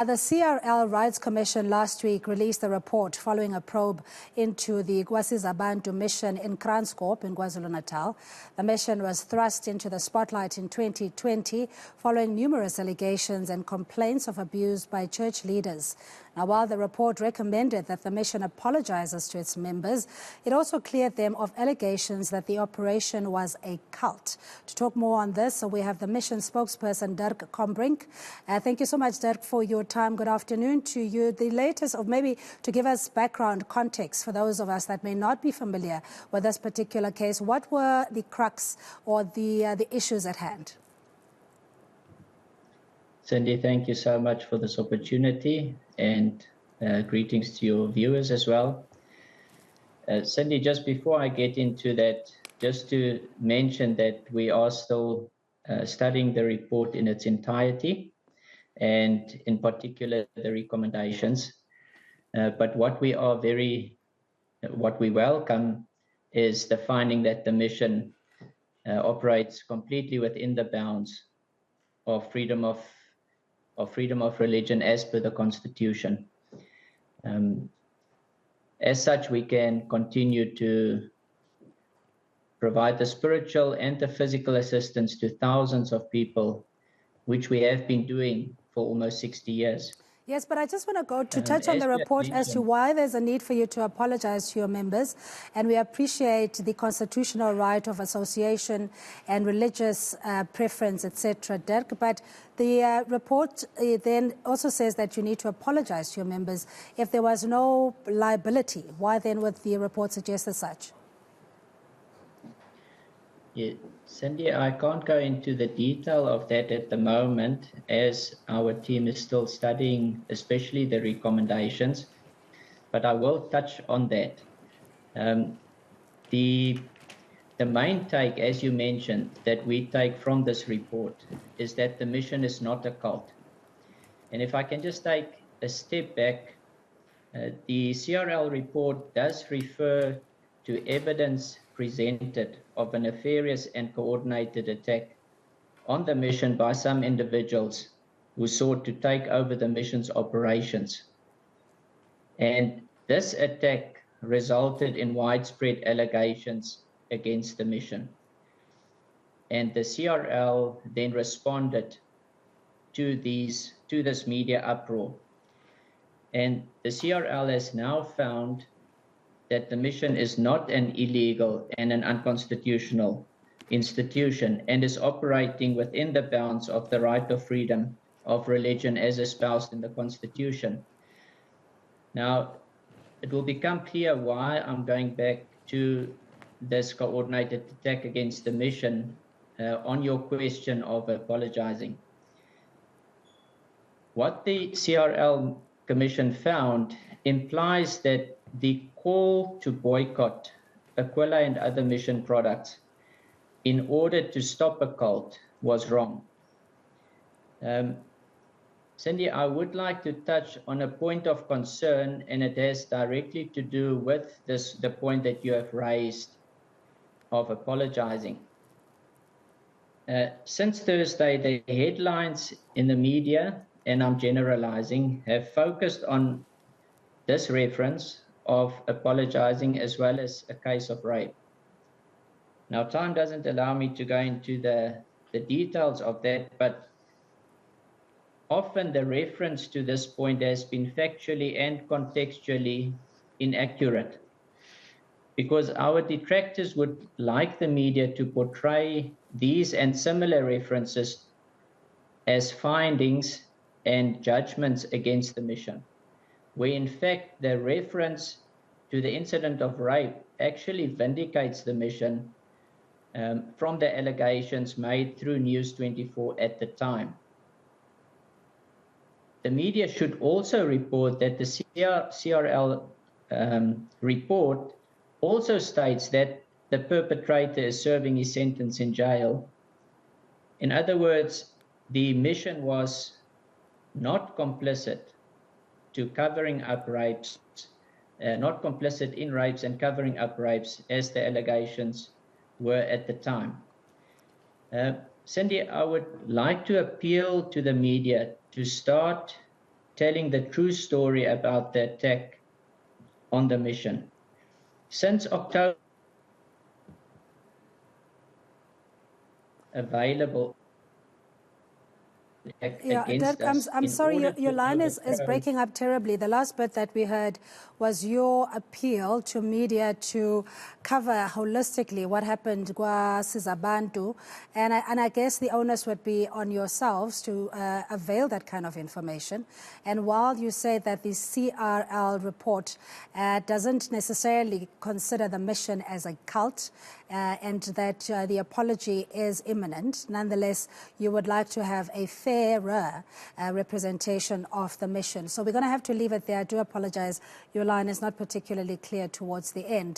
The CRL Rights Commission last week released a report following a probe into the Kwasizabantu Mission in Kranskop in KwaZulu-Natal. The mission was thrust into the spotlight in 2020 following numerous allegations and complaints of abuse by church leaders. Now, while the report recommended that the mission apologizes to its members, it also cleared them of allegations that the operation was a cult. To talk more on this, we have the mission spokesperson, Dirk Combrink. Thank you so much, Dirk, for your time. Good afternoon to you. The latest, or maybe to give us background context for those of us that may not be familiar with this particular case, what were the crux or the issues at hand? Cindy, thank you so much for this opportunity, and greetings to your viewers as well. Cindy, just before I get into that, just to mention that we are still studying the report in its entirety, and in particular the recommendations. But what we welcome is the finding that the mission operates completely within the bounds of freedom of religion as per the Constitution. As such, we can continue to provide the spiritual and the physical assistance to thousands of people, which we have been doing for almost 60 years. Yes, but I just want to touch on the report as to why there's a need for you to apologize to your members. And we appreciate the constitutional right of association and religious preference, etc., Dirk. But the report then also says that you need to apologize to your members if there was no liability. Why then would the report suggest as such? Yeah, Cindy, I can't go into the detail of that at the moment, as our team is still studying, especially the recommendations, but I will touch on that. The main take, as you mentioned, that we take from this report is that the mission is not a cult. And if I can just take a step back, the CRL report does refer to evidence presented of a nefarious and coordinated attack on the mission by some individuals who sought to take over the mission's operations. And this attack resulted in widespread allegations against the mission. And the CRL then responded to this media uproar. And the CRL has now found that the mission is not an illegal and an unconstitutional institution and is operating within the bounds of the right of freedom of religion as espoused in the Constitution. Now, it will become clear why I'm going back to this coordinated attack against the mission on your question of apologizing. What the CRL Commission found implies that the call to boycott Aquila and other mission products in order to stop a cult was wrong. Cindy, I would like to touch on a point of concern, and it has directly to do with the point that you have raised of apologizing. Since Thursday, the headlines in the media, and I'm generalizing, have focused on this reference of apologizing as well as a case of rape. Now, time doesn't allow me to go into the details of that, but often the reference to this point has been factually and contextually inaccurate, because our detractors would like the media to portray these and similar references as findings and judgments against the mission, where in fact the reference to the incident of rape actually vindicates the mission from the allegations made through News 24 at the time. The media should also report that the CRL report also states that the perpetrator is serving his sentence in jail. In other words, the mission was not complicit to covering up rapes, not complicit in rapes and covering up rapes as the allegations were at the time. Cindy, I would like to appeal to the media to start telling the true story about the attack on the mission. Since October, available against Dirk, us. I'm sorry, your line is breaking up terribly. The last bit that we heard was your appeal to media to cover holistically what happened to Kwasizabantu, and I guess the onus would be on yourselves to avail that kind of information. And while you say that the CRL report doesn't necessarily consider the mission as a cult, and that the apology is imminent, nonetheless, you would like to have a fairer representation of the mission. So we're going to have to leave it there. I do apologize. Your line is not particularly clear towards the end.